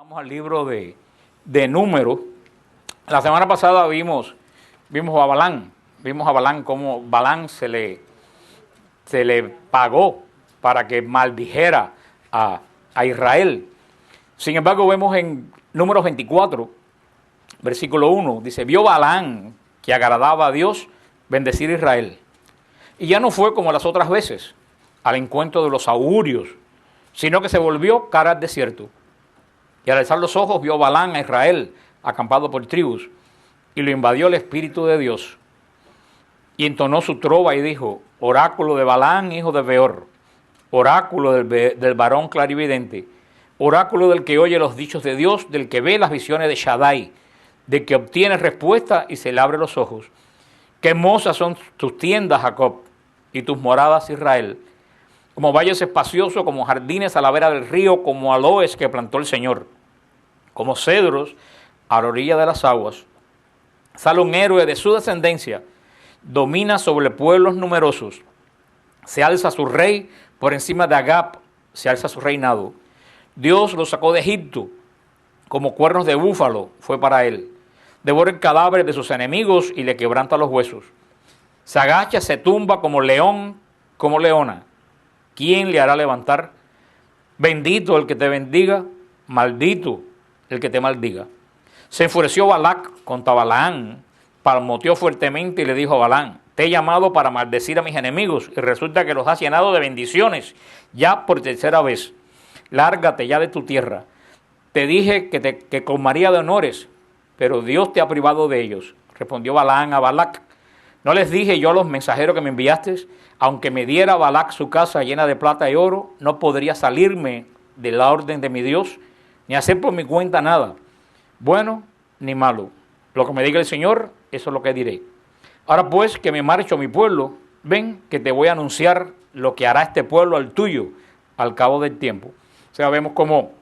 Vamos al libro de Números. La semana pasada vimos a Balán. Vimos a Balán cómo Balán se le pagó para que maldijera a Israel. Sin embargo, vemos en Números 24, versículo 1, dice, vio Balán que agradaba a Dios bendecir a Israel. Y ya no fue como las otras veces, al encuentro de los augurios, sino que se volvió cara al desierto. Y al alzar los ojos vio Balán a Israel, acampado por tribus, y lo invadió el Espíritu de Dios. Y entonó su trova y dijo, oráculo de Balán, hijo de Beor, oráculo del varón clarividente, oráculo del que oye los dichos de Dios, del que ve las visiones de Shaddai, del que obtiene respuesta y se le abre los ojos. Qué hermosas son tus tiendas, Jacob, y tus moradas, Israel, como valles espaciosos, como jardines a la vera del río, como aloes que plantó el Señor, como cedros a la orilla de las aguas. Sale un héroe de su descendencia, domina sobre pueblos numerosos, se alza su rey por encima de Agab, se alza su reinado. Dios lo sacó de Egipto, como cuernos de búfalo fue para él. Devora el cadáver de sus enemigos y le quebranta los huesos. Se agacha, se tumba como león, como leona. ¿Quién le hará levantar? Bendito el que te bendiga, maldito el que te maldiga. Se enfureció Balac contra Balaán, palmoteó fuertemente y le dijo a Balán, te he llamado para maldecir a mis enemigos y resulta que los has llenado de bendiciones, ya por tercera vez. Lárgate ya de tu tierra. Te dije que colmaría de honores, pero Dios te ha privado de ellos. Respondió Balaán a Balac, ¿no les dije yo a los mensajeros que me enviaste? Aunque me diera Balac su casa llena de plata y oro, no podría salirme de la orden de mi Dios, ni hacer por mi cuenta nada, bueno ni malo. Lo que me diga el Señor, eso es lo que diré. Ahora pues que me marcho a mi pueblo, ven que te voy a anunciar lo que hará este pueblo al tuyo al cabo del tiempo. O sea, vemos cómo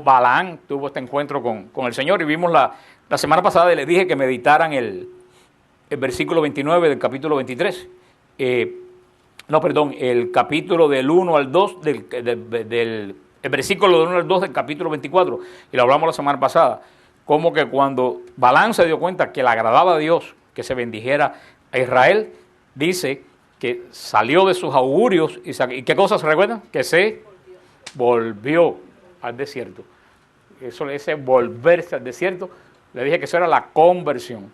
Balaán tuvo este encuentro con el Señor y vimos la semana pasada y les dije que meditaran el versículo 29 del capítulo 23. El capítulo del 1 al 2 el versículo del 1 al 2 del capítulo 24, y lo hablamos la semana pasada, como que cuando Balán se dio cuenta que le agradaba a Dios que se bendijera a Israel, dice que salió de sus augurios, y ¿qué cosas se recuerdan? Que se volvió al desierto. Ese volverse al desierto, le dije que eso era la conversión.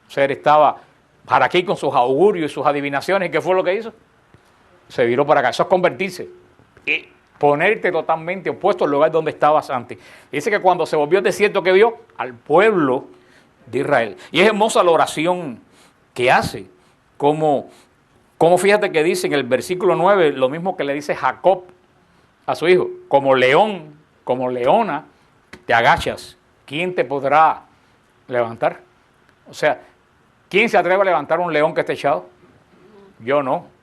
O sea, él estaba para aquí con sus augurios y sus adivinaciones, ¿y qué fue lo que hizo? Se viró para acá. Eso es convertirse y ponerte totalmente opuesto al lugar donde estabas antes. Dice que cuando se volvió al desierto, ¿qué vio? Al pueblo de Israel. Y es hermosa la oración que hace, como fíjate que dice en el versículo 9, lo mismo que le dice Jacob a su hijo, como león, como leona, te agachas. ¿Quién te podrá levantar? O sea, ¿quién se atreve a levantar un león que esté echado? Yo no.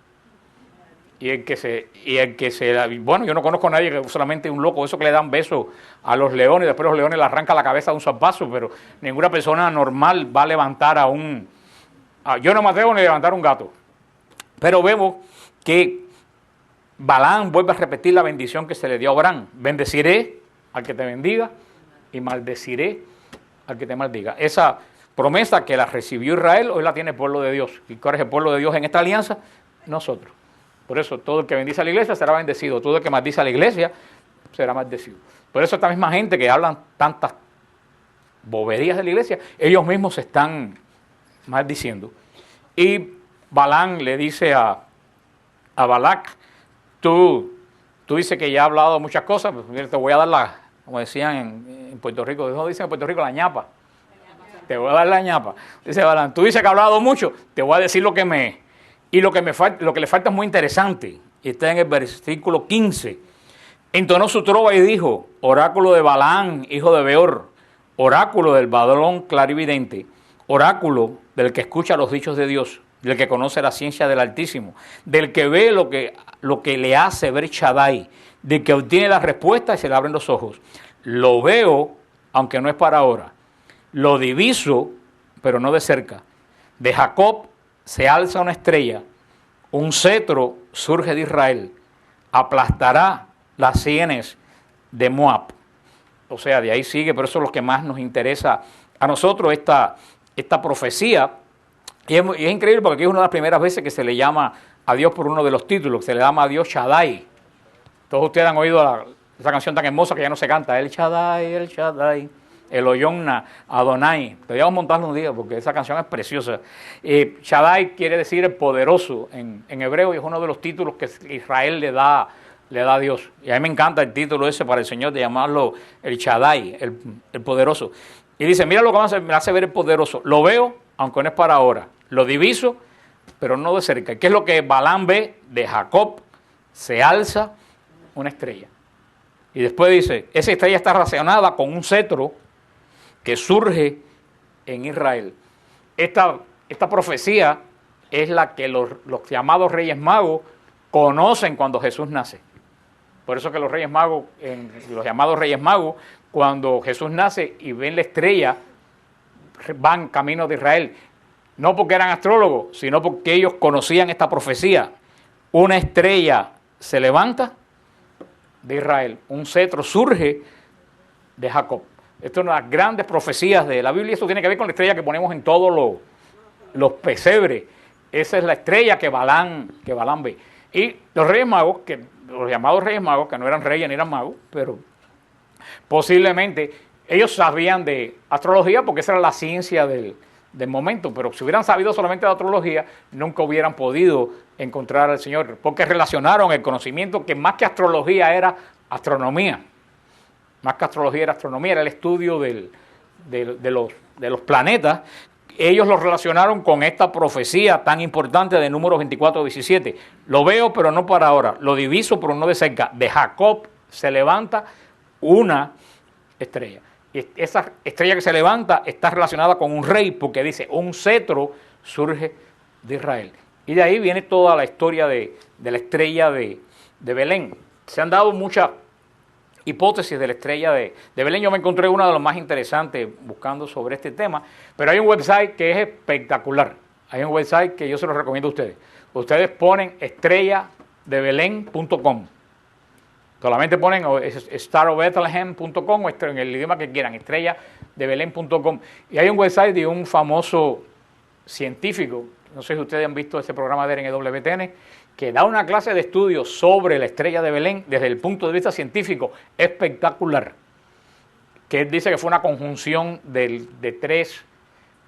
Bueno, yo no conozco a nadie, que solamente un loco, eso que le dan besos a los leones, después los leones le arrancan la cabeza de un zarpazo, pero ninguna persona normal va a levantar yo no me atrevo ni a levantar un gato. Pero vemos que Balán vuelve a repetir la bendición que se le dio a Abraham. Bendeciré al que te bendiga y maldeciré al que te maldiga. Esa promesa que la recibió Israel, hoy la tiene el pueblo de Dios. ¿Y cuál es el pueblo de Dios en esta alianza? Nosotros. Por eso todo el que bendice a la iglesia será bendecido, todo el que maldice a la iglesia será maldecido. Por eso esta misma gente que hablan tantas boberías de la iglesia, ellos mismos se están maldiciendo. Y Balán le dice a Balac, tú dices que ya has hablado muchas cosas, pues te voy a dar como decían en Puerto Rico, no dicen en Puerto Rico, la ñapa. Te voy a dar la ñapa. Dice Balán, tú dices que has hablado mucho, te voy a decir lo que me... Y lo que le falta es muy interesante. Está en el versículo 15. Entonó su trova y dijo, oráculo de Balán, hijo de Beor, oráculo del varón clarividente, oráculo del que escucha los dichos de Dios, del que conoce la ciencia del Altísimo, del que ve lo que le hace ver Shaddai, del que obtiene la respuesta y se le abren los ojos. Lo veo, aunque no es para ahora. Lo diviso, pero no de cerca. De Jacob se alza una estrella, un cetro surge de Israel, aplastará las sienes de Moab. O sea, de ahí sigue, pero eso es lo que más nos interesa a nosotros, esta profecía. Y es increíble porque aquí es una de las primeras veces que se le llama a Dios por uno de los títulos, que se le llama a Dios Shaddai. Todos ustedes han oído esa canción tan hermosa que ya no se canta, El Shaddai, El Oyonna, Adonai. Deberíamos montarlo un día porque esa canción es preciosa. Shaddai quiere decir el poderoso en hebreo y es uno de los títulos que Israel le da a Dios. Y a mí me encanta el título ese para el Señor de llamarlo el Shaddai, el poderoso. Y dice, mira lo que me hace ver el poderoso. Lo veo, aunque no es para ahora. Lo diviso, pero no de cerca. ¿Qué es lo que Balaam ve de Jacob? Se alza una estrella. Y después dice, esa estrella está relacionada con un cetro que surge en Israel. Esta profecía es la que los llamados Reyes Magos conocen cuando Jesús nace. Por eso que los Reyes Magos, los llamados Reyes Magos, cuando Jesús nace y ven la estrella, van camino de Israel. No porque eran astrólogos, sino porque ellos conocían esta profecía. Una estrella se levanta de Israel, un cetro surge de Jacob. Esto es una de las grandes profecías de la Biblia. Esto tiene que ver con la estrella que ponemos en todos los pesebres. Esa es la estrella que Balaam ve. Y los Reyes Magos, los llamados Reyes Magos, que no eran reyes ni eran magos, pero posiblemente ellos sabían de astrología porque esa era la ciencia del momento, pero si hubieran sabido solamente de astrología, nunca hubieran podido encontrar al Señor, porque relacionaron el conocimiento que más que astrología era astronomía. Más que astrología era astronomía, era el estudio de los planetas. Ellos lo relacionaron con esta profecía tan importante de Números 24:17. Lo veo, pero no para ahora. Lo diviso, pero no de cerca. De Jacob se levanta una estrella. Y esa estrella que se levanta está relacionada con un rey, porque dice, un cetro surge de Israel. Y de ahí viene toda la historia de la estrella de Belén. Se han dado muchas hipótesis de la estrella de Belén. Yo me encontré una de las más interesantes buscando sobre este tema, pero hay un website que es espectacular. Hay un website que yo se lo recomiendo a ustedes. Ustedes ponen estrellaDeBelén.com. Solamente ponen starofbethlehem.com o en el idioma que quieran, estrellaDeBelén.com. Y hay un website de un famoso científico, no sé si ustedes han visto este programa de EWTN, que da una clase de estudio sobre la estrella de Belén desde el punto de vista científico espectacular, que él dice que fue una conjunción de 3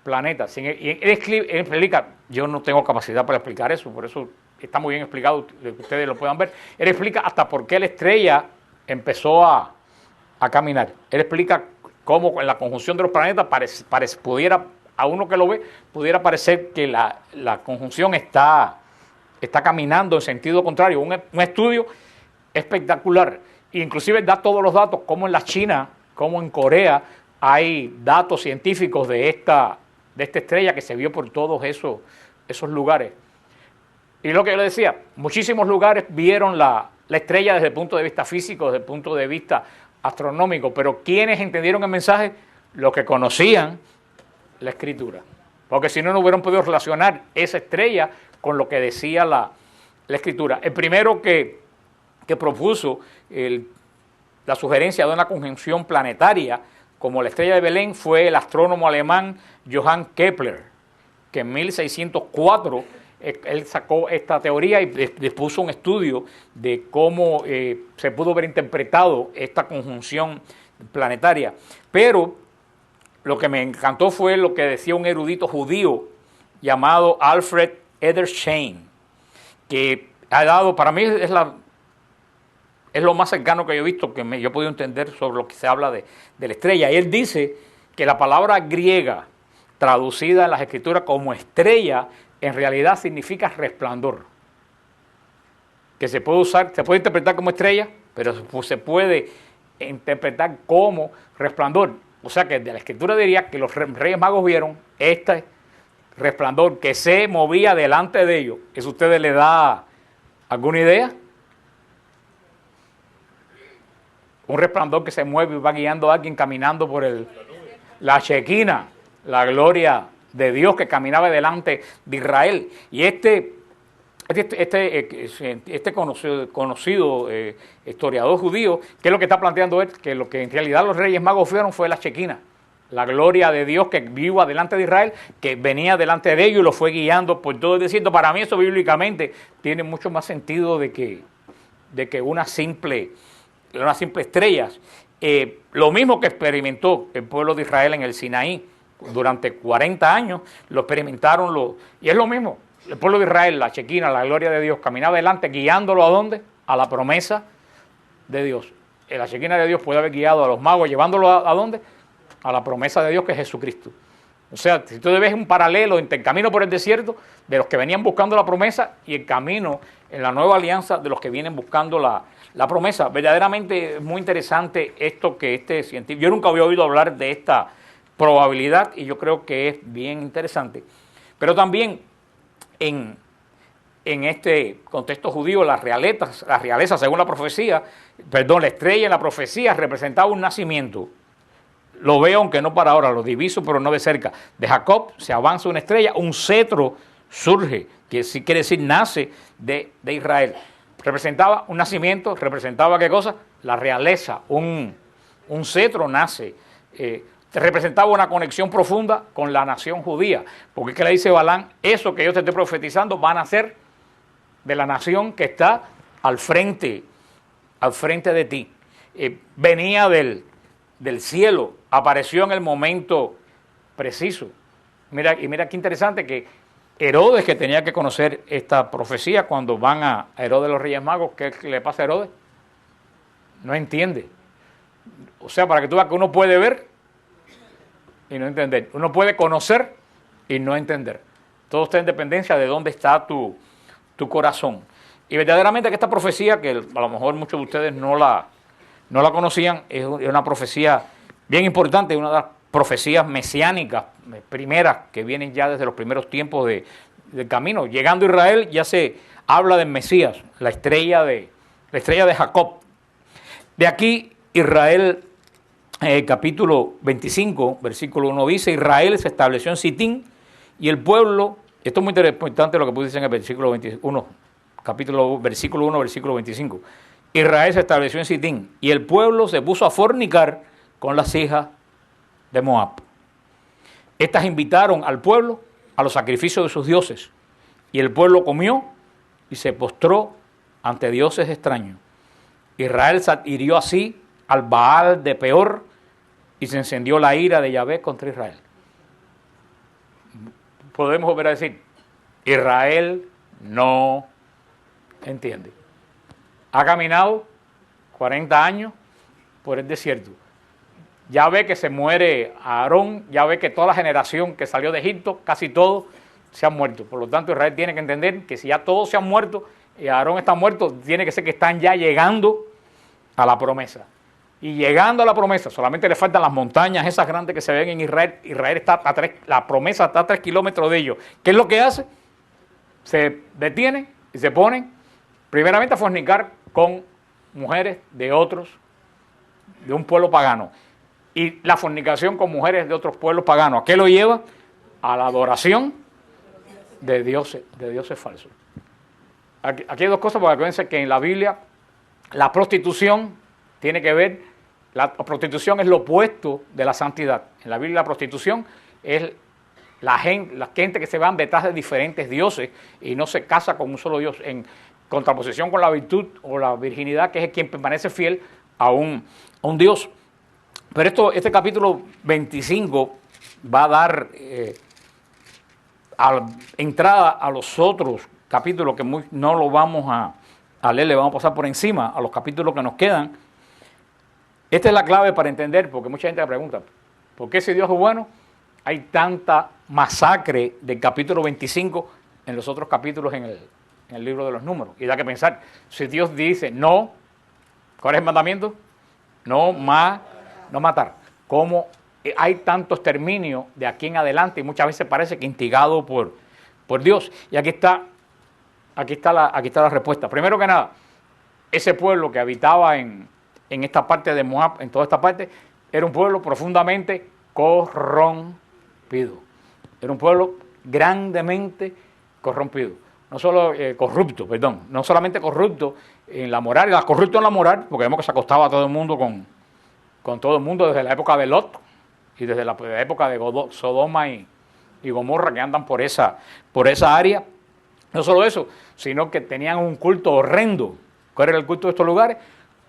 planetas. Y él explica, yo no tengo capacidad para explicar eso, por eso está muy bien explicado, que ustedes lo puedan ver. Él explica hasta por qué la estrella empezó a caminar. Él explica cómo en la conjunción de los planetas pudiera, a uno que lo ve, pudiera parecer que la conjunción está caminando en sentido contrario. Un estudio espectacular. Inclusive da todos los datos, como en la China, como en Corea, hay datos científicos de esta estrella que se vio por todos esos lugares. Y lo que yo le decía, muchísimos lugares vieron la estrella desde el punto de vista físico, desde el punto de vista astronómico, pero ¿quiénes entendieron el mensaje? Los que conocían la Escritura. Porque si no, no hubieran podido relacionar esa estrella con lo que decía la Escritura. El primero que propuso la sugerencia de una conjunción planetaria como la estrella de Belén fue el astrónomo alemán Johann Kepler, que en 1604 él sacó esta teoría y dispuso un estudio de cómo se pudo haber interpretado esta conjunción planetaria. Pero lo que me encantó fue lo que decía un erudito judío llamado Alfred Edersheim, que ha dado, para mí es lo más cercano que yo he visto, que yo he podido entender sobre lo que se habla de la estrella. Y él dice que la palabra griega traducida en las escrituras como estrella en realidad significa resplandor, que se puede interpretar como estrella, pero se puede interpretar como resplandor. O sea que de la escritura diría que los Reyes Magos vieron este resplandor que se movía delante de ellos. ¿Eso a ustedes les da alguna idea? Un resplandor que se mueve y va guiando a alguien caminando por la Shekinah, la gloria de Dios que caminaba delante de Israel. Y este Este conocido historiador judío, ¿qué es lo que está planteando él? Que lo que en realidad los Reyes Magos fueron fue la Shekinah, la gloria de Dios que viva delante de Israel, que venía delante de ellos y lo fue guiando por todo el desierto. Para mí eso bíblicamente tiene mucho más sentido de que una simple estrella. Lo mismo que experimentó el pueblo de Israel en el Sinaí durante 40 años, lo experimentaron y es lo mismo. El pueblo de Israel, la Shekinah, la gloria de Dios, caminaba adelante guiándolo ¿a dónde? A la promesa de Dios. La Shekinah de Dios puede haber guiado a los magos, llevándolo ¿a dónde? A la promesa de Dios, que es Jesucristo. O sea, si tú ves un paralelo entre el camino por el desierto de los que venían buscando la promesa y el camino en la nueva alianza de los que vienen buscando la promesa. Verdaderamente es muy interesante esto que este científico, yo nunca había oído hablar de esta probabilidad y yo creo que es bien interesante. Pero también en este contexto judío, la realeza según la profecía, la estrella en la profecía representaba un nacimiento. Lo veo, aunque no para ahora, lo diviso, pero no de cerca. De Jacob se avanza una estrella, un cetro surge, que sí quiere decir nace de Israel. Representaba un nacimiento, representaba ¿qué cosa? La realeza, un cetro nace. Representaba una conexión profunda con la nación judía. Porque es que le dice Balaam, eso que yo te estoy profetizando van a ser de la nación que está al frente de ti. Venía del cielo, apareció en el momento preciso. Mira qué interesante que Herodes, que tenía que conocer esta profecía, cuando van a Herodes los Reyes Magos, ¿qué le pasa a Herodes? No entiende. O sea, para que tú veas que uno puede ver y no entender. Uno puede conocer y no entender. Todo está en dependencia de dónde está tu corazón. Y verdaderamente que esta profecía, que a lo mejor muchos de ustedes no la conocían, es una profecía bien importante, una de las profecías mesiánicas primeras que vienen ya desde los primeros tiempos del camino. Llegando a Israel ya se habla del Mesías, la estrella de Jacob. De aquí Israel, capítulo 25, versículo 1 dice, Israel se estableció en Sitín y el pueblo, esto es muy importante lo que dice en el versículo 21, versículo 1, versículo 25. Israel se estableció en Sitín y el pueblo se puso a fornicar con las hijas de Moab. Estas invitaron al pueblo a los sacrificios de sus dioses y el pueblo comió y se postró ante dioses extraños. Israel hirió así al Baal de Peor y se encendió la ira de Yahvé contra Israel. Podemos volver a decir, Israel no entiende. Ha caminado 40 años por el desierto. Ya ve que se muere Aarón, ya ve que toda la generación que salió de Egipto, casi todos se han muerto. Por lo tanto, Israel tiene que entender que si ya todos se han muerto y Aarón está muerto, tiene que ser que están ya llegando a la promesa. Y llegando a la promesa, solamente le faltan las montañas esas grandes que se ven en Israel. Israel está la promesa está a 3 kilómetros de ellos. ¿Qué es lo que hace? Se detienen y se ponen primeramente a fornicar con mujeres de un pueblo pagano. Y la fornicación con mujeres de otros pueblos paganos, ¿a qué lo lleva? A la adoración de dioses falsos. Aquí hay dos cosas, porque acuérdense que en la Biblia la prostitución tiene que ver, la prostitución es lo opuesto de la santidad. En la Biblia la prostitución es la gente que se van detrás de diferentes dioses y no se casa con un solo Dios, en contraposición con la virtud o la virginidad, que es quien permanece fiel a un Dios. Pero este capítulo 25 va a dar entrada a los otros capítulos que no lo vamos a leer, le vamos a pasar por encima a los capítulos que nos quedan. Esta es la clave para entender, porque mucha gente me pregunta, ¿por qué si Dios es bueno hay tanta masacre del capítulo 25 en los otros capítulos en el libro de los números? Y da que pensar, si Dios dice no, ¿cuál es el mandamiento? No matar. ¿Cómo hay tanto exterminio de aquí en adelante? Y muchas veces parece que instigado por Dios. Y aquí está la respuesta. Primero que nada, ese pueblo que habitaba en esta parte de Moab, en toda esta parte, era un pueblo profundamente corrompido. Era un pueblo grandemente corrompido. no solo corrupto, perdón, no solamente corrupto en la moral, era corrupto en la moral, porque vemos que se acostaba todo el mundo con todo el mundo desde la época de Lot y desde la época de Sodoma y Gomorra, que andan por esa área. No solo eso, sino que tenían un culto horrendo. ¿Cuál era el culto de estos lugares?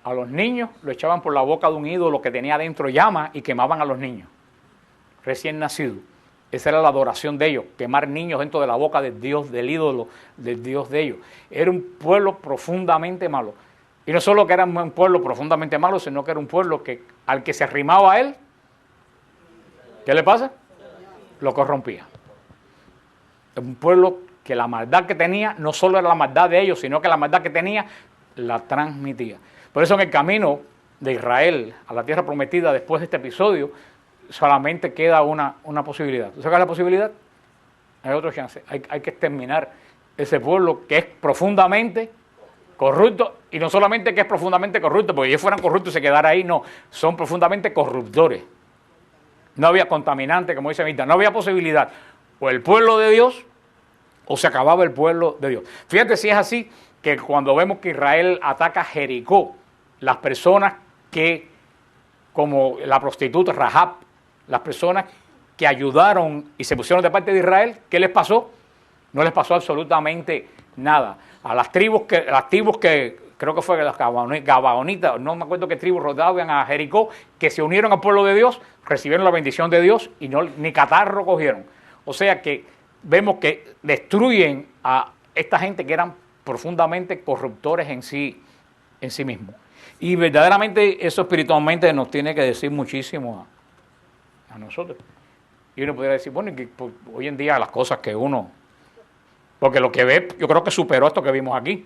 A los niños lo echaban por la boca de un ídolo que tenía dentro llamas y quemaban a los niños recién nacidos. Esa era la adoración de ellos, quemar niños dentro de la boca del Dios, del ídolo, del Dios de ellos. Era un pueblo profundamente malo. Y no solo que era un pueblo profundamente malo, sino que era un pueblo que al que se arrimaba a él, ¿qué le pasa? Lo corrompía. Un pueblo que la maldad que tenía no solo era la maldad de ellos, sino que la maldad que tenía la transmitía. Por eso en el camino de Israel a la tierra prometida, después de este episodio, solamente queda una posibilidad. ¿Tú sabes qué es la posibilidad? Hay otro chance. Hay que exterminar ese pueblo que es profundamente corrupto, y no solamente que es profundamente corrupto, porque ellos fueran corruptos y se quedara ahí, no, son profundamente corruptores. No había contaminante, como dice Mirta, no había posibilidad. O el pueblo de Dios, o se acababa el pueblo de Dios. Fíjate si es así, que cuando vemos que Israel ataca Jericó, las personas que, como la prostituta Rahab, las personas que ayudaron y se pusieron de parte de Israel, ¿qué les pasó? No les pasó absolutamente nada. A las tribus que creo que fue las Gabaonitas, no me acuerdo qué tribus rodeaban a Jericó, que se unieron al pueblo de Dios, recibieron la bendición de Dios y ni catarro cogieron. O sea que vemos que destruyen a esta gente que eran profundamente corruptores en sí mismos. Y verdaderamente eso espiritualmente nos tiene que decir muchísimo a nosotros. Y uno podría decir, bueno, que hoy en día las cosas que uno... Porque lo que ve, yo creo que superó esto que vimos aquí.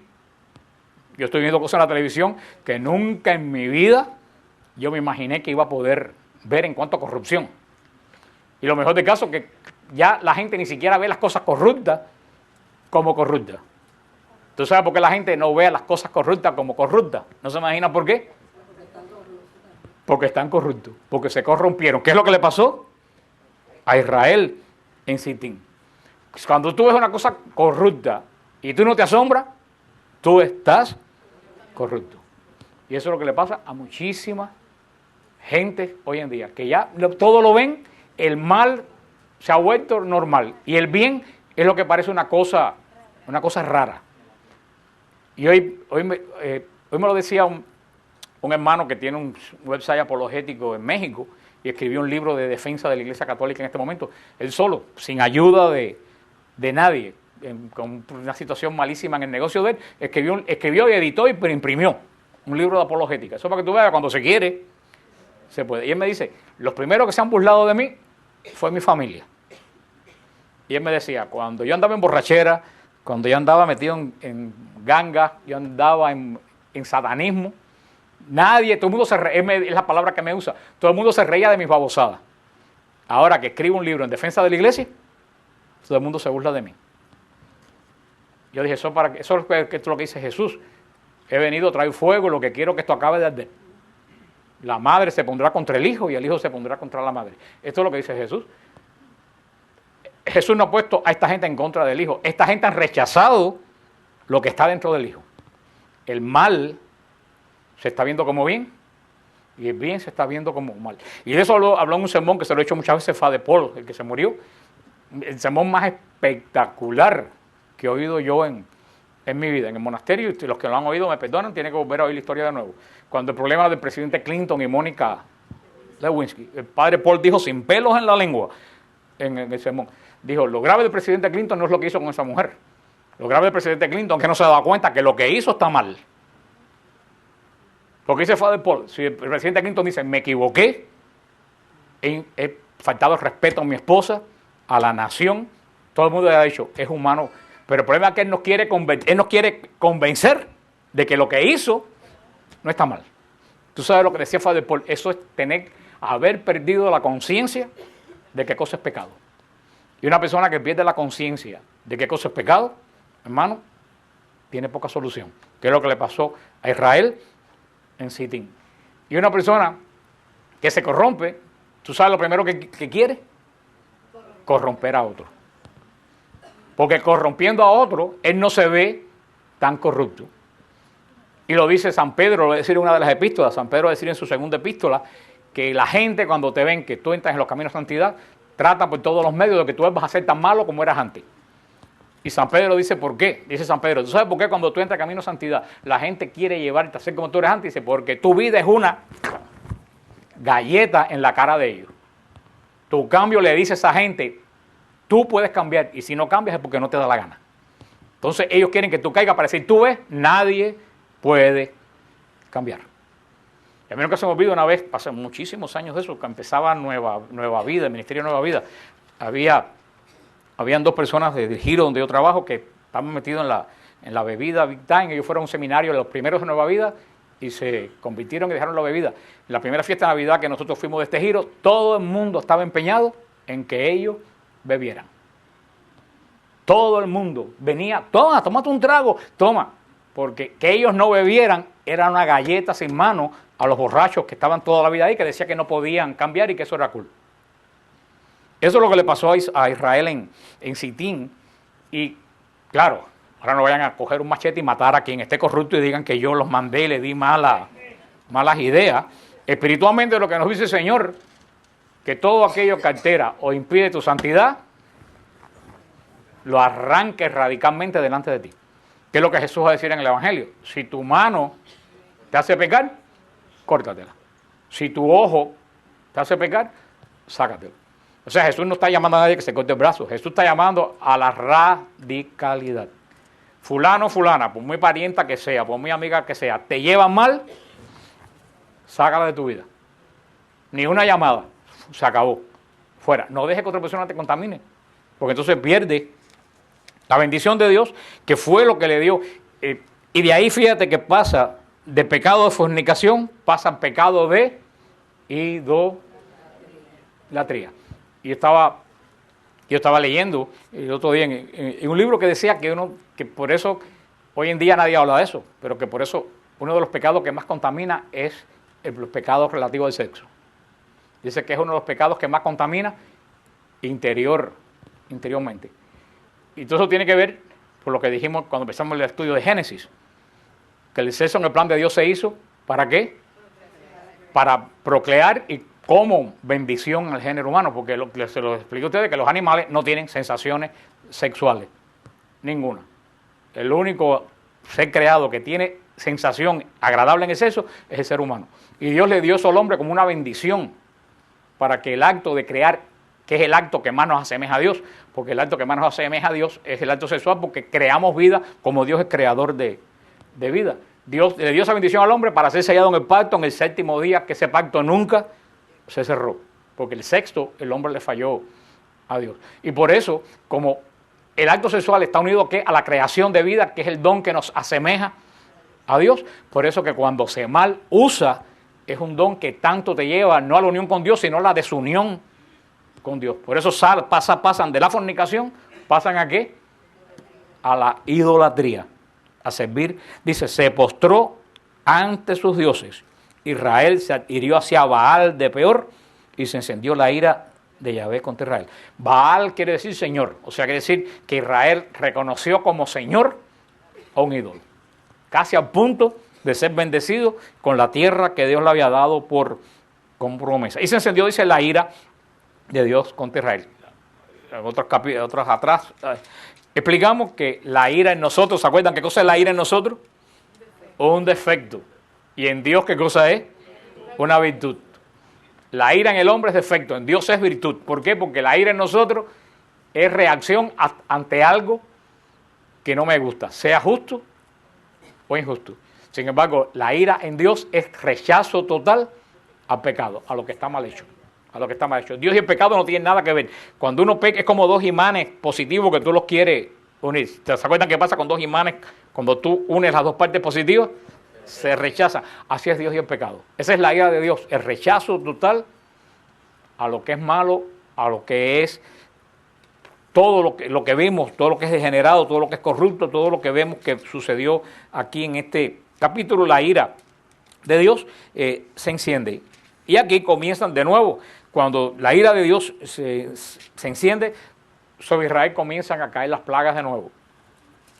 Yo estoy viendo cosas en la televisión que nunca en mi vida yo me imaginé que iba a poder ver en cuanto a corrupción. Y lo mejor del caso es que ya la gente ni siquiera ve las cosas corruptas como corruptas. ¿Tú sabes por qué la gente no ve las cosas corruptas como corruptas? ¿No se imagina por qué? Porque están corruptos, porque se corrompieron. ¿Qué es lo que le pasó a Israel en Sitín? Cuando tú ves una cosa corrupta y tú no te asombras, tú estás corrupto. Y eso es lo que le pasa a muchísima gente hoy en día, que ya todo lo ven, el mal se ha vuelto normal y el bien es lo que parece una cosa rara. Y hoy me lo decía un hermano que tiene un website apologético en México y escribió un libro de defensa de la Iglesia Católica en este momento, él solo, sin ayuda de nadie, con una situación malísima en el negocio de él, escribió y editó y imprimió un libro de apologética. Eso para que tú veas, cuando se quiere, se puede. Y él me dice, los primeros que se han burlado de mí fue mi familia. Y él me decía, cuando yo andaba en borrachera, cuando yo andaba metido en ganga, yo andaba en satanismo, todo el mundo se reía, es la palabra que me usa, todo el mundo se reía de mis babosadas. Ahora que escribo un libro en defensa de la iglesia, todo el mundo se burla de mí. Yo dije, eso es lo que dice Jesús. He venido a traer fuego, lo que quiero es que esto acabe de arder. La madre se pondrá contra el hijo y el hijo se pondrá contra la madre. Esto es lo que dice Jesús. Jesús no ha puesto a esta gente en contra del hijo. Esta gente ha rechazado lo que está dentro del hijo. El mal se está viendo como bien y el bien se está viendo como mal. Y de eso habló en un sermón que se lo he hecho muchas veces Father Paul, el que se murió. El sermón más espectacular que he oído yo en mi vida, en el monasterio, y los que lo han oído me perdonan, tienen que volver a oír la historia de nuevo. Cuando el problema del presidente Clinton y Mónica Lewinsky, el padre Paul dijo sin pelos en la lengua en el sermón, dijo, lo grave del presidente Clinton no es lo que hizo con esa mujer. Lo grave del presidente Clinton es que no se ha dado cuenta que lo que hizo está mal. Porque dice Father Paul, si el presidente Clinton dice, me equivoqué, he faltado el respeto a mi esposa, a la nación, todo el mundo le ha dicho, es humano. Pero el problema es que él nos quiere convencer de que lo que hizo no está mal. Tú sabes lo que decía Father Paul, eso es haber perdido la conciencia de qué cosa es pecado. Y una persona que pierde la conciencia de qué cosa es pecado, hermano, tiene poca solución. Que es lo que le pasó a Israel en Sitín. Y una persona que se corrompe, ¿tú sabes lo primero que quiere? Corromper a otro. Porque corrompiendo a otro, él no se ve tan corrupto. Y lo dice San Pedro, lo va a decir en una de las epístolas. San Pedro va a decir en su segunda epístola que la gente, cuando te ven que tú entras en los caminos de santidad, trata por todos los medios de que tú vas a ser tan malo como eras antes. Y San Pedro dice, ¿por qué? Dice San Pedro, ¿tú sabes por qué cuando tú entras en camino de santidad la gente quiere llevarte a ser como tú eres antes? Dice, porque tu vida es una galleta en la cara de ellos. Tu cambio le dice a esa gente, tú puedes cambiar, y si no cambias es porque no te da la gana. Entonces ellos quieren que tú caigas para decir, tú ves, nadie puede cambiar. Y a mí nunca se me olvida una vez, hace muchísimos años de eso, que empezaba Nueva Vida, el Ministerio de Nueva Vida. Habían dos personas del giro donde yo trabajo que estaban metidos en la bebida Big Time. Ellos fueron a un seminario, los primeros de Nueva Vida, y se convirtieron y dejaron la bebida. En la primera fiesta de Navidad que nosotros fuimos de este giro, todo el mundo estaba empeñado en que ellos bebieran. Todo el mundo venía, toma, tómate un trago, toma. Porque que ellos no bebieran era una galleta sin mano a los borrachos que estaban toda la vida ahí, que decía que no podían cambiar y que eso era cool. Eso es lo que le pasó a Israel en Sitín. Y claro, ahora no vayan a coger un machete y matar a quien esté corrupto y digan que yo los mandé y le di malas ideas. Espiritualmente lo que nos dice el Señor, que todo aquello que altera o impide tu santidad, lo arranque radicalmente delante de ti. ¿Qué es lo que Jesús va a decir en el Evangelio? Si tu mano te hace pecar, córtatela. Si tu ojo te hace pecar, sácatelo. O sea, Jesús no está llamando a nadie que se corte el brazo. Jesús está llamando a la radicalidad. Fulano, fulana, por muy parienta que sea, por muy amiga que sea, te llevan mal, sácala de tu vida. Ni una llamada, se acabó. Fuera. No dejes que otra persona te contamine, porque entonces pierde la bendición de Dios, que fue lo que le dio. Y de ahí fíjate que pasa de pecado de fornicación, pasa al pecado de idolatría. Y yo estaba leyendo el otro día en un libro que decía que por eso hoy en día nadie habla de eso, pero que por eso uno de los pecados que más contamina es los pecados relativos al sexo. Dice que es uno de los pecados que más contamina interiormente. Y todo eso tiene que ver por lo que dijimos cuando empezamos el estudio de Génesis, que el sexo en el plan de Dios se hizo, ¿para qué? Para procrear y como bendición al género humano, porque se lo explico a ustedes que los animales no tienen sensaciones sexuales, ninguna. El único ser creado que tiene sensación agradable en el sexo es el ser humano. Y Dios le dio eso al hombre como una bendición para que el acto de crear, que es el acto que más nos asemeja a Dios, porque el acto que más nos asemeja a Dios es el acto sexual, porque creamos vida como Dios es creador de vida. Dios le dio esa bendición al hombre para ser sellado en el pacto en el séptimo día, que ese pacto nunca se cerró, porque el sexto el hombre le falló a Dios. Y por eso, como el acto sexual está unido a la creación de vida, que es el don que nos asemeja a Dios, por eso que cuando se mal usa, es un don que tanto te lleva no a la unión con Dios, sino a la desunión con Dios. Por eso pasan de la fornicación, pasan ¿a qué? A la idolatría, a servir. Dice, se postró ante sus dioses. Israel se adhirió hacia Baal de Peor y se encendió la ira de Yahvé contra Israel. Baal quiere decir Señor, o sea, quiere decir que Israel reconoció como Señor a un ídolo, casi al punto de ser bendecido con la tierra que Dios le había dado por promesa. Y se encendió, dice, la ira de Dios contra Israel. En otros capítulos atrás explicamos que la ira en nosotros, ¿se acuerdan qué cosa es la ira en nosotros? Un defecto. ¿Y en Dios qué cosa es? Una virtud. La ira en el hombre es defecto, en Dios es virtud. ¿Por qué? Porque la ira en nosotros es reacción ante algo que no me gusta, sea justo o injusto. Sin embargo, la ira en Dios es rechazo total al pecado, a lo que está mal hecho. A lo que está mal hecho. Dios y el pecado no tienen nada que ver. Cuando uno peca es como dos imanes positivos que tú los quieres unir. ¿Se acuerdan qué pasa con dos imanes? Cuando tú unes las dos partes positivas, se rechaza. Así es Dios y el pecado. Esa es la ira de Dios, el rechazo total a lo que es malo, a lo que es todo lo que vemos, todo lo que es degenerado, todo lo que es corrupto, todo lo que vemos que sucedió aquí en este capítulo. La ira de Dios se enciende. Y aquí comienzan de nuevo, cuando la ira de Dios se enciende, sobre Israel comienzan a caer las plagas de nuevo.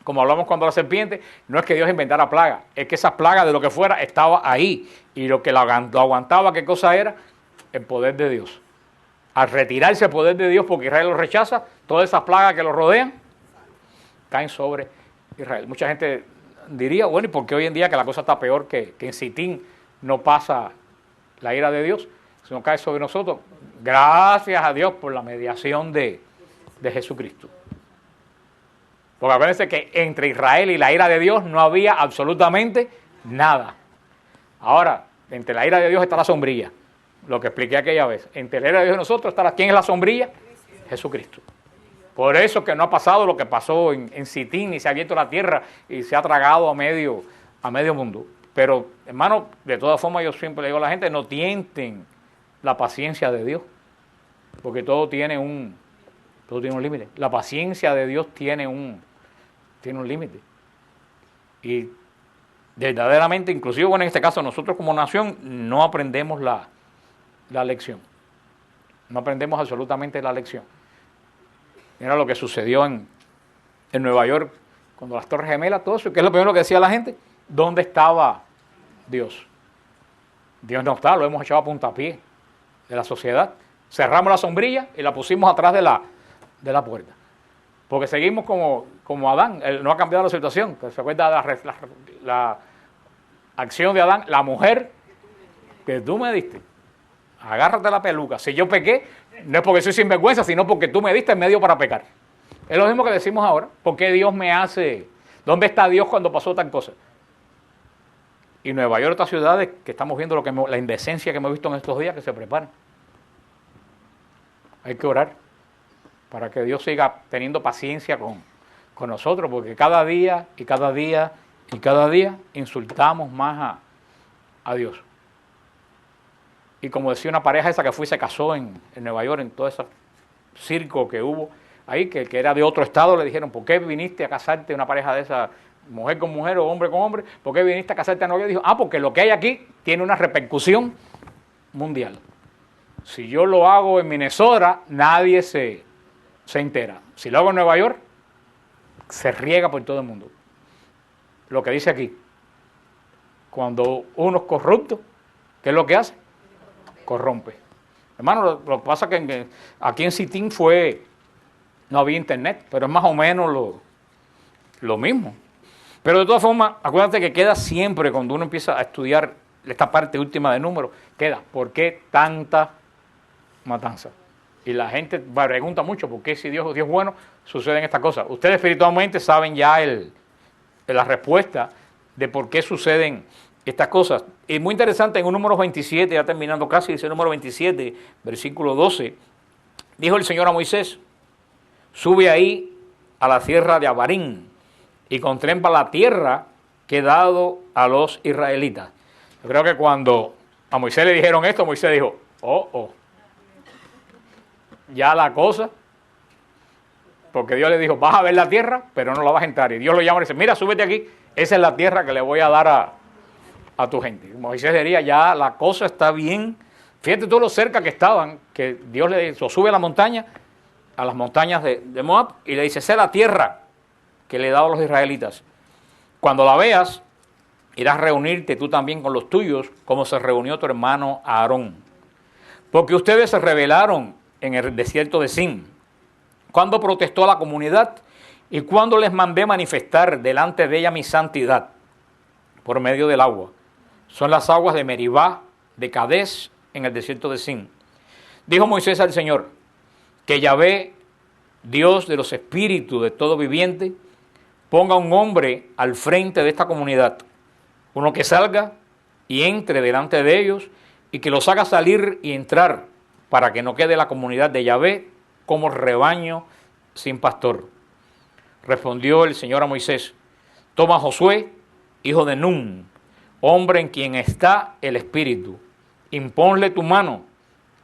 Como hablamos cuando la serpiente, no es que Dios inventara plagas, es que esas plagas de lo que fuera estaba ahí. Y lo que lo aguantaba, ¿qué cosa era? El poder de Dios. Al retirarse el poder de Dios porque Israel lo rechaza, todas esas plagas que lo rodean caen sobre Israel. Mucha gente diría, bueno, ¿y por qué hoy en día que la cosa está peor, que en Sitín no pasa la ira de Dios, sino cae sobre nosotros? Gracias a Dios por la mediación de Jesucristo. Porque acuérdense que entre Israel y la ira de Dios no había absolutamente nada. Ahora, entre la ira de Dios está la sombrilla, lo que expliqué aquella vez. Entre la ira de Dios y nosotros está ¿quién es la sombrilla? Jesucristo. Por eso que no ha pasado lo que pasó en Sitín, y se ha abierto la tierra y se ha tragado a medio mundo. Pero, hermano, de todas formas yo siempre le digo a la gente, no tienten la paciencia de Dios, porque todo tiene un límite. La paciencia de Dios tiene un límite. Y verdaderamente, inclusive, bueno, en este caso nosotros como nación no aprendemos la lección. No aprendemos absolutamente la lección. Mira lo que sucedió en Nueva York, cuando las Torres Gemelas, todo eso, que es lo primero que decía la gente, ¿dónde estaba Dios? Dios no está, lo hemos echado a puntapié de la sociedad. Cerramos la sombrilla y la pusimos atrás de la puerta. Porque seguimos como Adán, él no ha cambiado la situación. ¿Se acuerda la acción de Adán? La mujer que tú me diste, agárrate la peluca. Si yo pequé, no es porque soy sinvergüenza, sino porque tú me diste el medio para pecar. Es lo mismo que decimos ahora. ¿Por qué Dios me hace? ¿Dónde está Dios cuando pasó tal cosa? Y Nueva York, otras ciudades que estamos viendo la indecencia que hemos visto en estos días, que se preparan. Hay que orar para que Dios siga teniendo paciencia con nosotros, porque cada día insultamos más a Dios. Y como decía una pareja esa que se casó en Nueva York, en todo ese circo que hubo ahí, que era de otro estado, le dijeron, ¿por qué viniste a casarte una pareja de esa, mujer con mujer o hombre con hombre? ¿Por qué viniste a casarte a Nueva York? Dijo, porque lo que hay aquí tiene una repercusión mundial. Si yo lo hago en Minnesota, nadie se entera. Si lo hago en Nueva York, se riega por todo el mundo. Lo que dice aquí, cuando uno es corrupto, ¿qué es lo que hace? Corrompe. Hermano, lo que pasa es que aquí en Sitín no había internet, pero es más o menos lo mismo. Pero de todas formas, acuérdate que queda siempre, cuando uno empieza a estudiar esta parte última de números, queda, ¿por qué tanta matanza? Y la gente pregunta mucho, ¿por qué si Dios es bueno, suceden estas cosas? Ustedes espiritualmente saben ya la respuesta de por qué suceden estas cosas. Es muy interesante, en un número 27, ya terminando casi, dice el número 27, versículo 12, dijo el Señor a Moisés, sube ahí a la tierra de Abarín y contempla la tierra que he dado a los israelitas. Yo creo que cuando a Moisés le dijeron esto, Moisés dijo, ya la cosa, porque Dios le dijo, vas a ver la tierra, pero no la vas a entrar. Y Dios lo llama y dice, mira, súbete aquí, esa es la tierra que le voy a dar a tu gente. Moisés diría, ya la cosa está bien. Fíjate todo lo cerca que estaban, que Dios le dijo, sube a la montaña, a las montañas de Moab, y le dice, esa es la tierra que le he dado a los israelitas. Cuando la veas, irás a reunirte tú también con los tuyos, como se reunió tu hermano Aarón. Porque ustedes se rebelaron en el desierto de Sin, cuando protestó a la comunidad y cuando les mandé manifestar delante de ella mi santidad por medio del agua. Son las aguas de Meribá, de Cades, en el desierto de Sin. Dijo Moisés al Señor, que Yahvé, Dios de los espíritus de todo viviente, ponga un hombre al frente de esta comunidad, uno que salga y entre delante de ellos y que los haga salir y entrar, para que no quede la comunidad de Yahvé como rebaño sin pastor. Respondió el Señor a Moisés, toma a Josué, hijo de Nun, hombre en quien está el Espíritu, imponle tu mano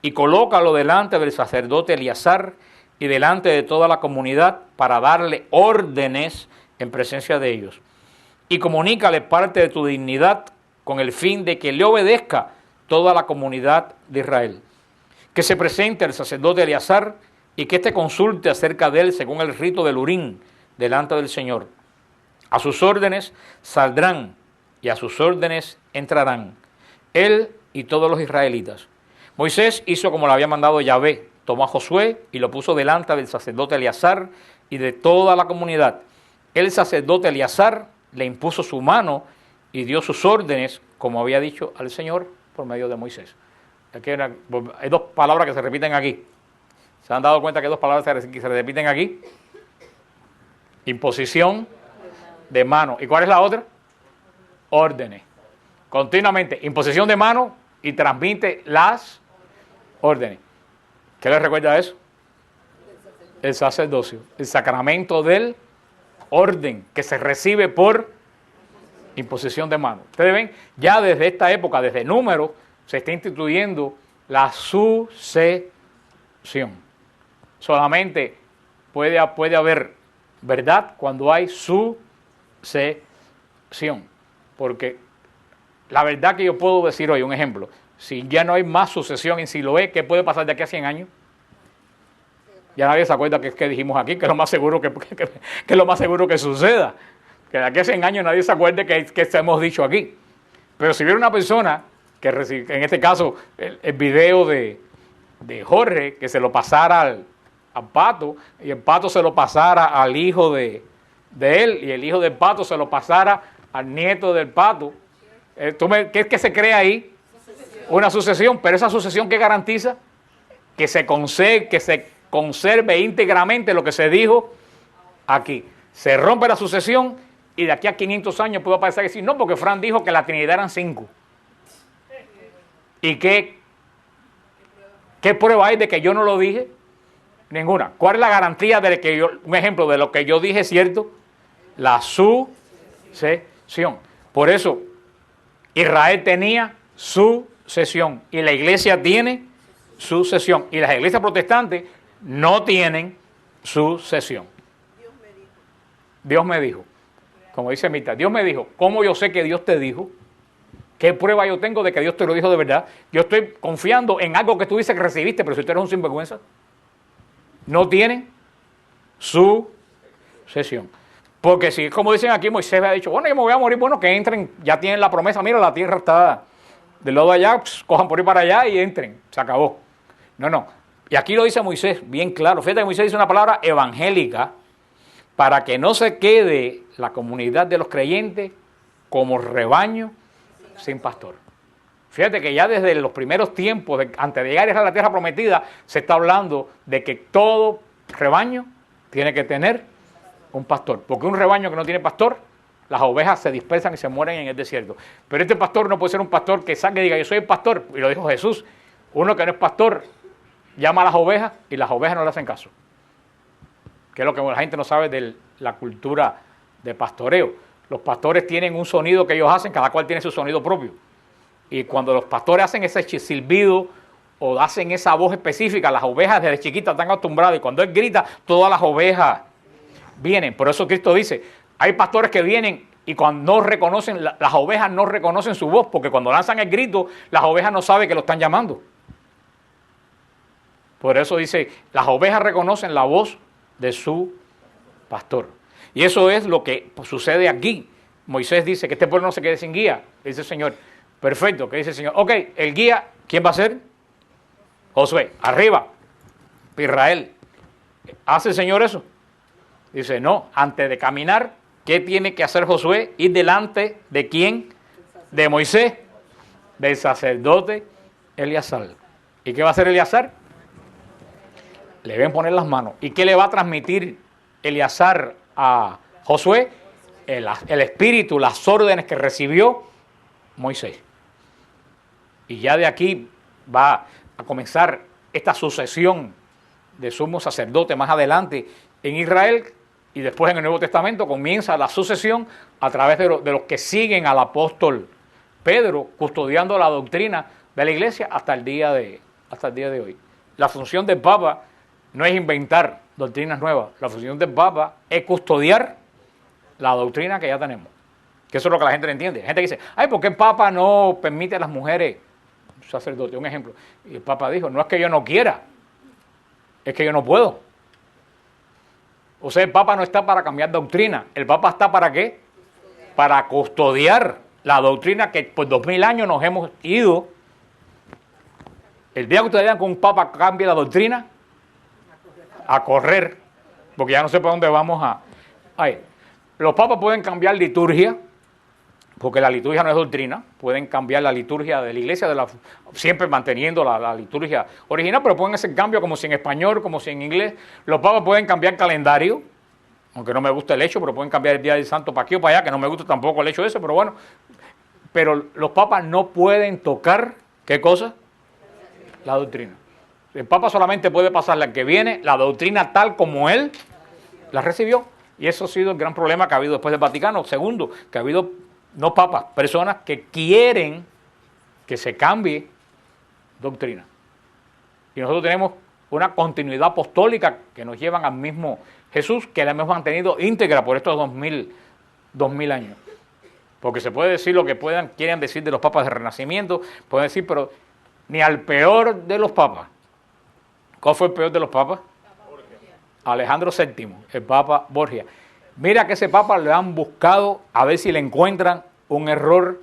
y colócalo delante del sacerdote Eleazar y delante de toda la comunidad para darle órdenes en presencia de ellos. Y comunícale parte de tu dignidad con el fin de que le obedezca toda la comunidad de Israel. Que se presente el sacerdote Eleazar y que éste consulte acerca de él según el rito del Urim delante del Señor. A sus órdenes saldrán y a sus órdenes entrarán, él y todos los israelitas. Moisés hizo como le había mandado Yahvé, tomó a Josué y lo puso delante del sacerdote Eleazar y de toda la comunidad. El sacerdote Eleazar le impuso su mano y dio sus órdenes, como había dicho al Señor por medio de Moisés. Aquí hay dos palabras que se repiten aquí. ¿Se han dado cuenta que hay dos palabras que se repiten aquí? Imposición de mano. ¿Y cuál es la otra? Órdenes. Continuamente, imposición de mano y transmite las órdenes. ¿Qué les recuerda eso? El sacerdocio, el sacramento del orden que se recibe por imposición de mano. Ustedes ven, ya desde esta época, desde Números, se está instituyendo la sucesión. Solamente puede haber verdad cuando hay sucesión. Porque la verdad que yo puedo decir hoy, un ejemplo, si ya no hay más sucesión en Siloé, ¿qué puede pasar de aquí a 100 años? Ya nadie se acuerda que dijimos aquí, que es lo más seguro que es lo más seguro que suceda. Que de aquí a 100 años nadie se acuerde que hemos dicho aquí. Pero si hubiera una persona, que en este caso el video de Jorge, que se lo pasara al Pato, y el Pato se lo pasara al hijo de él, y el hijo del Pato se lo pasara al nieto del Pato, ¿qué es que se crea ahí? Una sucesión, pero esa sucesión ¿qué garantiza? Que se conserve íntegramente lo que se dijo aquí. Se rompe la sucesión y de aquí a 500 años puede parecer que sí, no, porque Fran dijo que la Trinidad eran 5. ¿Y qué prueba hay de que yo no lo dije? Ninguna. ¿Cuál es la garantía de que un ejemplo de lo que yo dije es cierto? La sucesión. Por eso, Israel tenía sucesión y la iglesia tiene sucesión. Y las iglesias protestantes no tienen sucesión. Dios me dijo. Como dice Mirta, Dios me dijo. ¿Cómo yo sé que Dios te dijo? ¿Qué prueba yo tengo de que Dios te lo dijo de verdad? Yo estoy confiando en algo que tú dices que recibiste, pero si tú eres un sinvergüenza, no tienen sucesión. Porque si, como dicen aquí, Moisés ha dicho, bueno, yo me voy a morir, bueno, que entren, ya tienen la promesa, mira, la tierra está del lado de allá, pues, cojan por ahí para allá y entren, se acabó. No. Y aquí lo dice Moisés, bien claro. Fíjate que Moisés dice una palabra evangélica para que no se quede la comunidad de los creyentes como rebaño sin pastor. Fíjate que ya desde los primeros tiempos, antes de llegar a la tierra prometida, se está hablando de que todo rebaño tiene que tener un pastor. Porque un rebaño que no tiene pastor, las ovejas se dispersan y se mueren en el desierto. Pero este pastor no puede ser un pastor que salga y diga, yo soy el pastor. Y lo dijo Jesús. Uno que no es pastor llama a las ovejas y las ovejas no le hacen caso. Que es lo que la gente no sabe de la cultura de pastoreo. Los pastores tienen un sonido que ellos hacen, cada cual tiene su sonido propio. Y cuando los pastores hacen ese silbido o hacen esa voz específica, las ovejas desde chiquitas están acostumbradas y cuando él grita, todas las ovejas vienen. Por eso Cristo dice, hay pastores que vienen y cuando no reconocen, las ovejas no reconocen su voz, porque cuando lanzan el grito, las ovejas no saben que lo están llamando. Por eso dice, las ovejas reconocen la voz de su pastor. Y eso es lo que sucede aquí. Moisés dice que este pueblo no se quede sin guía. Dice el Señor, perfecto, ¿qué dice el Señor? Ok, el guía, ¿quién va a ser? Josué, arriba, Israel. ¿Hace el Señor eso? Dice, no, antes de caminar, ¿qué tiene que hacer Josué? Ir delante de quién? De Moisés, del sacerdote Eleazar. ¿Y qué va a hacer Eleazar? Le deben poner las manos. ¿Y qué le va a transmitir Eleazar a Josué? El espíritu, las órdenes que recibió Moisés. Y ya de aquí va a comenzar esta sucesión de sumo sacerdote más adelante en Israel y después en el Nuevo Testamento comienza la sucesión a través de los que siguen al apóstol Pedro custodiando la doctrina de la iglesia hasta el día de hoy. La función del Papa no es inventar doctrinas nuevas, la función del Papa es custodiar la doctrina que ya tenemos. Que eso es lo que la gente no entiende. La gente dice, ay, ¿por qué el Papa no permite a las mujeres sacerdotes? Un ejemplo. Y el Papa dijo, no es que yo no quiera, Es que yo no puedo. O sea, el Papa no está para cambiar doctrina. El Papa está ¿para qué? Para custodiar la doctrina que por 2000 años nos hemos ido. El día que ustedes vean que un Papa cambie la doctrina, a correr, porque ya no sé por dónde vamos a ir. Los papas pueden cambiar liturgia, porque la liturgia no es doctrina, pueden cambiar la liturgia de la iglesia, siempre manteniendo la liturgia original, pero pueden hacer cambios como si en español, como si en inglés. Los papas pueden cambiar calendario, aunque no me gusta el hecho, pero pueden cambiar el día del santo para aquí o para allá, que no me gusta tampoco el hecho de eso, pero bueno. Pero los papas no pueden tocar, ¿qué cosa? La doctrina. El Papa solamente puede pasarle al que viene la doctrina tal como él la recibió. Y eso ha sido el gran problema que ha habido después del Vaticano. Segundo, que ha habido, no papas, personas que quieren que se cambie doctrina. Y nosotros tenemos una continuidad apostólica que nos llevan al mismo Jesús, que la hemos mantenido íntegra por estos 2000 años. Porque se puede decir lo que quieran decir de los papas del Renacimiento, pueden decir, pero ni al peor de los papas. ¿Cuál fue el peor de los papas? Alejandro VII, el Papa Borgia. Mira que ese Papa le han buscado a ver si le encuentran un error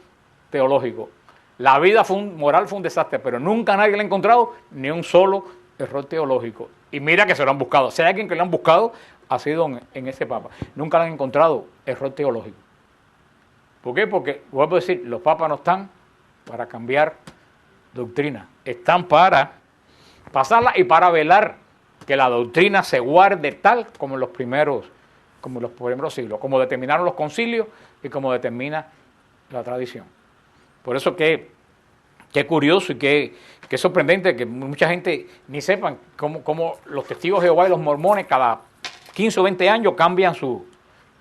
teológico. La vida moral fue un desastre, pero nunca nadie le ha encontrado ni un solo error teológico. Y mira que se lo han buscado. Si hay alguien que lo han buscado, ha sido en ese Papa. Nunca le han encontrado error teológico. ¿Por qué? Porque, vuelvo a decir, los papas no están para cambiar doctrina. Están para pasarla y para velar que la doctrina se guarde tal como en los primeros siglos, como determinaron los concilios y como determina la tradición. Por eso que curioso y que sorprendente que mucha gente ni sepan cómo los testigos de Jehová y los mormones cada 15 o 20 años cambian su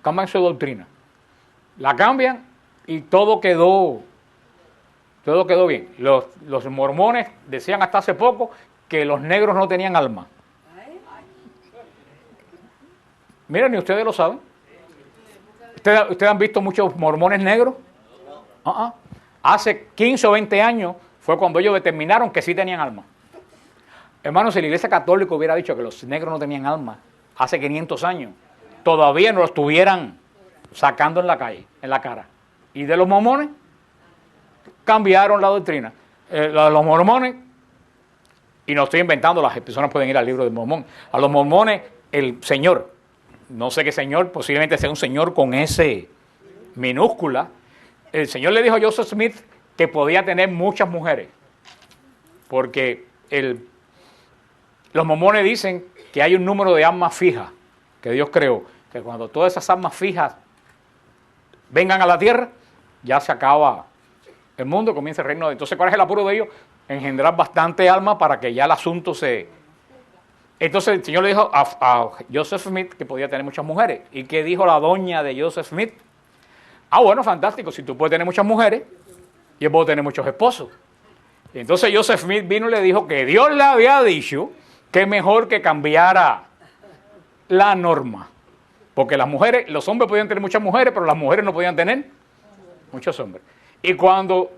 doctrina. La cambian y todo quedó bien. Los mormones decían hasta hace poco que los negros no tenían alma. Miren, ni ustedes lo saben. ¿Ustedes han visto muchos mormones negros? Hace 15 o 20 años fue cuando ellos determinaron que sí tenían alma. Hermanos, si la Iglesia Católica hubiera dicho que los negros no tenían alma hace 500 años, todavía no lo estuvieran sacando en la calle, en la cara. Y de los mormones, cambiaron la doctrina. Los mormones, y no estoy inventando, las personas pueden ir al libro del Mormón. A los mormones, el Señor, no sé qué Señor, posiblemente sea un Señor con S minúscula. El Señor le dijo a Joseph Smith que podía tener muchas mujeres, porque los mormones dicen que hay un número de almas fijas que Dios creó, que cuando todas esas almas fijas vengan a la tierra, ya se acaba el mundo, comienza el reino de Dios. Entonces, ¿cuál es el apuro de ellos? Engendrar bastante alma para que ya el asunto se... Entonces el Señor le dijo a Joseph Smith que podía tener muchas mujeres. ¿Y qué dijo la doña de Joseph Smith? Bueno, fantástico, si tú puedes tener muchas mujeres, yo puedo tener muchos esposos. Y entonces Joseph Smith vino y le dijo que Dios le había dicho que mejor que cambiara la norma. Porque los hombres podían tener muchas mujeres, pero las mujeres no podían tener muchos hombres. Y cuando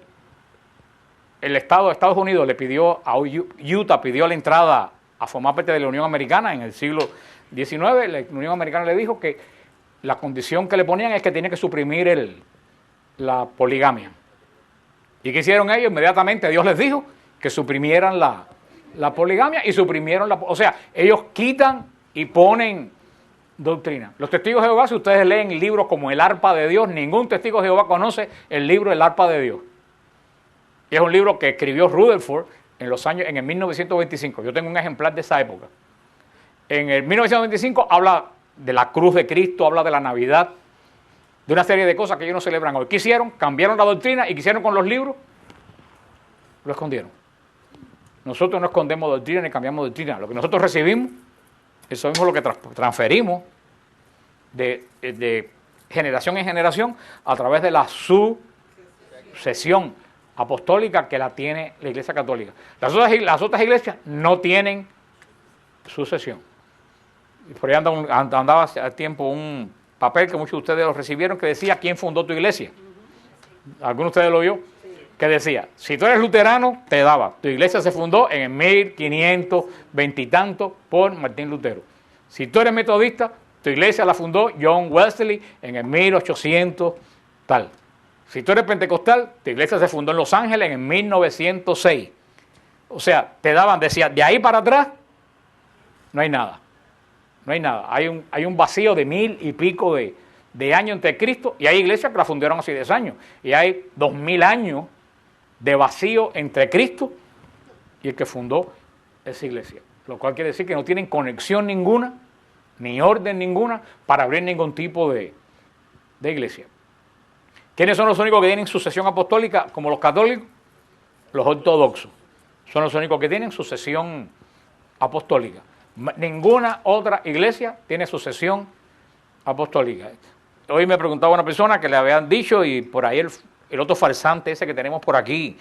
el Estado de Estados Unidos le pidió a Utah, pidió la entrada a formar parte de la Unión Americana en el siglo XIX, la Unión Americana le dijo que la condición que le ponían es que tenía que suprimir la poligamia. ¿Y qué hicieron ellos? Inmediatamente Dios les dijo que suprimieran la poligamia y suprimieron o sea, ellos quitan y ponen doctrina. Los testigos de Jehová, si ustedes leen libros como El Arpa de Dios, ningún testigo de Jehová conoce el libro El Arpa de Dios. Y es un libro que escribió Rutherford en el 1925. Yo tengo un ejemplar de esa época. En el 1925 habla de la cruz de Cristo, habla de la Navidad, de una serie de cosas que ellos no celebran hoy. ¿Qué hicieron? Cambiaron la doctrina y ¿qué hicieron con los libros? Lo escondieron. Nosotros no escondemos doctrina ni cambiamos doctrina. Lo que nosotros recibimos, eso mismo es lo que transferimos de generación en generación a través de la sucesión apostólica que la tiene la Iglesia Católica. Las otras iglesias no tienen sucesión. Por ahí andaba hace tiempo un papel que muchos de ustedes lo recibieron que decía ¿quién fundó tu iglesia? ¿Alguno de ustedes lo vio? que decía, si tú eres luterano, te daba. Tu iglesia se fundó en el 1520 y tanto por Martín Lutero. Si tú eres metodista, tu iglesia la fundó John Wesley en el 1800 tal. Si tú eres pentecostal, tu iglesia se fundó en Los Ángeles en el 1906. O sea, te daban, decía, de ahí para atrás, no hay nada. No hay nada. Hay un vacío de 1000 y pico de años entre Cristo, y hay iglesias que la fundaron hace 10 años. Y hay 2000 años de vacío entre Cristo y el que fundó esa iglesia. Lo cual quiere decir que no tienen conexión ninguna, ni orden ninguna, para abrir ningún tipo de iglesia. ¿Quiénes son los únicos que tienen sucesión apostólica como los católicos? Los ortodoxos. Son los únicos que tienen sucesión apostólica. Ninguna otra iglesia tiene sucesión apostólica. Hoy me preguntaba una persona que le habían dicho, y por ahí el otro farsante ese que tenemos por aquí,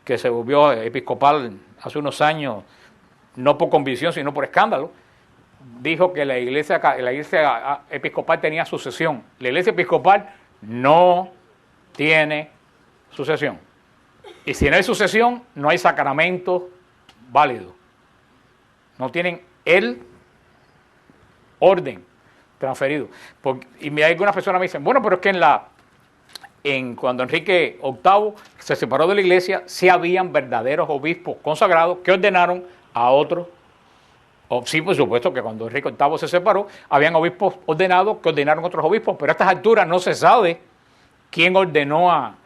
que se volvió episcopal hace unos años, no por convicción, sino por escándalo, dijo que la iglesia episcopal tenía sucesión. La iglesia episcopal no tiene sucesión. Y si no hay sucesión, no hay sacramento válido. No tienen el orden transferido. Y hay algunas personas me dicen, bueno, pero es que cuando Enrique VIII se separó de la iglesia, sí habían verdaderos obispos consagrados que ordenaron a otros. Sí, por supuesto que cuando Enrique VIII se separó, habían obispos ordenados que ordenaron a otros obispos, pero a estas alturas no se sabe quién ordenó a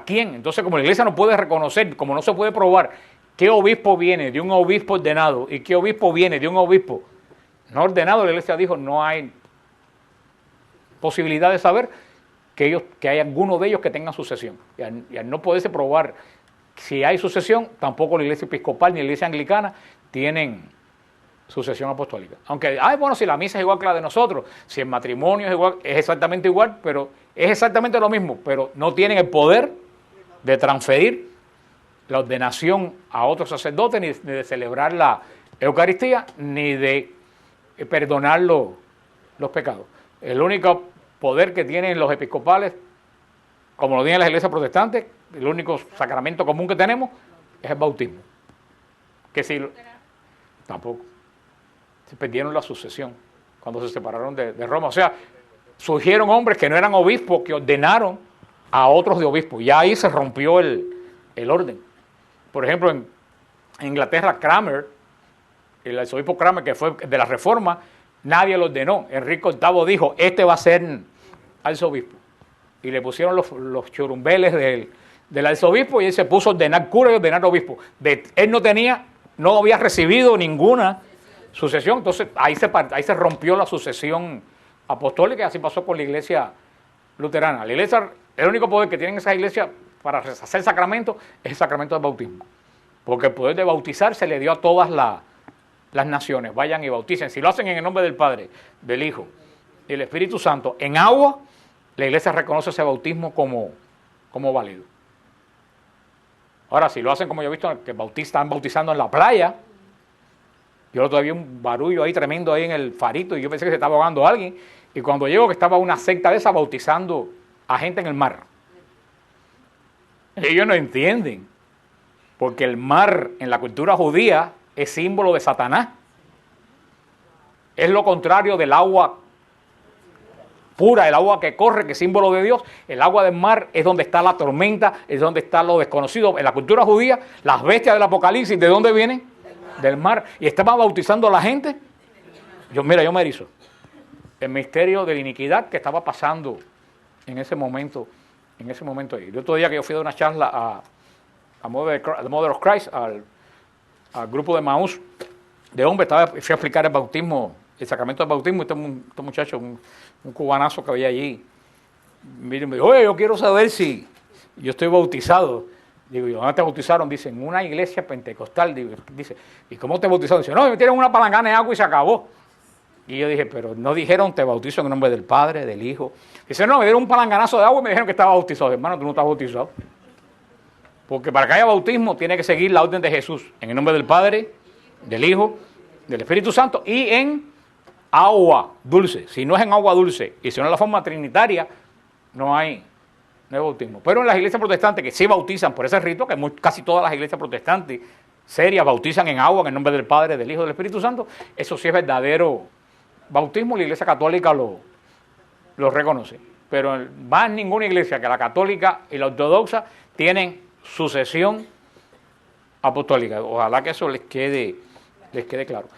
quién. Entonces, como la iglesia no puede reconocer, como no se puede probar qué obispo viene de un obispo ordenado y qué obispo viene de un obispo no ordenado, la iglesia dijo, no hay posibilidad de saber que hay alguno de ellos que tengan sucesión. Y al no poderse probar si hay sucesión, tampoco la iglesia episcopal ni la iglesia anglicana tienen sucesión apostólica. Aunque, bueno, si la misa es igual que la de nosotros, si el matrimonio es igual, es exactamente igual, pero es exactamente lo mismo, pero no tienen el poder de transferir la ordenación a otros sacerdotes, ni de celebrar la Eucaristía, ni de perdonar los pecados. El único poder que tienen los episcopales, como lo tienen las iglesias protestantes, el único sacramento común que tenemos es el bautismo. Que si tampoco. Se perdieron la sucesión cuando se separaron de Roma. O sea, surgieron hombres que no eran obispos, que ordenaron a otros de obispos. Ya ahí se rompió el orden. Por ejemplo, en Inglaterra, Cranmer, el arzobispo Cranmer, que fue de la Reforma, nadie lo ordenó. Enrique VIII dijo, este va a ser arzobispo. Y le pusieron los churumbeles del arzobispo, y él se puso a ordenar cura y ordenar obispo. Él no había recibido ninguna sucesión. Entonces ahí se rompió la sucesión apostólica, y así pasó con la iglesia luterana. La iglesia, el único poder que tienen esas iglesias para hacer sacramento es el sacramento del bautismo, porque el poder de bautizar se le dio a todas las naciones. Vayan y bauticen. Si lo hacen en el nombre del Padre, del Hijo y del Espíritu Santo en agua, la iglesia reconoce ese bautismo como válido. Ahora, si lo hacen como yo he visto, que están bautizando en la playa, yo todavía un barullo ahí tremendo ahí en el farito, y yo pensé que se estaba ahogando alguien, y cuando llego que estaba una secta de esa bautizando a gente en el mar. Ellos no entienden, porque el mar en la cultura judía es símbolo de Satanás. Es lo contrario del agua pura, el agua que corre, que es símbolo de Dios. El agua del mar es donde está la tormenta, es donde está lo desconocido. En la cultura judía, las bestias del Apocalipsis, ¿de dónde vienen? Del mar. Y estaban bautizando a la gente. Yo me erizo. El misterio de la iniquidad que estaba pasando en ese momento ahí. El otro día que yo fui a dar una charla a Mother of Christ, al grupo de Maús de hombres, fui a explicar el bautismo, el sacramento del bautismo, y este muchacho, un cubanazo que había allí, me dijo, oye, yo quiero saber si yo estoy bautizado. Digo, ¿y dónde te bautizaron? Dice, en una iglesia pentecostal. Dice, ¿y cómo te bautizaron? Dice, no, me metieron una palangana de agua y se acabó. Y yo dije, pero no dijeron, te bautizo en el nombre del Padre, del Hijo. Dice, no, me dieron un palanganazo de agua y me dijeron que estaba bautizado. Hermano, tú no estás bautizado. Porque para que haya bautismo tiene que seguir la orden de Jesús, en el nombre del Padre, del Hijo, del Espíritu Santo, y en agua dulce. Si no es en agua dulce y si no es la forma trinitaria, no hay no hay bautismo. Pero en las iglesias protestantes que sí bautizan por ese rito, que casi todas las iglesias protestantes serias bautizan en agua en el nombre del Padre, del Hijo y del Espíritu Santo, eso sí es verdadero bautismo, la iglesia católica lo reconoce. Pero más ninguna iglesia que la católica y la ortodoxa tienen sucesión apostólica. Ojalá que eso les quede claro.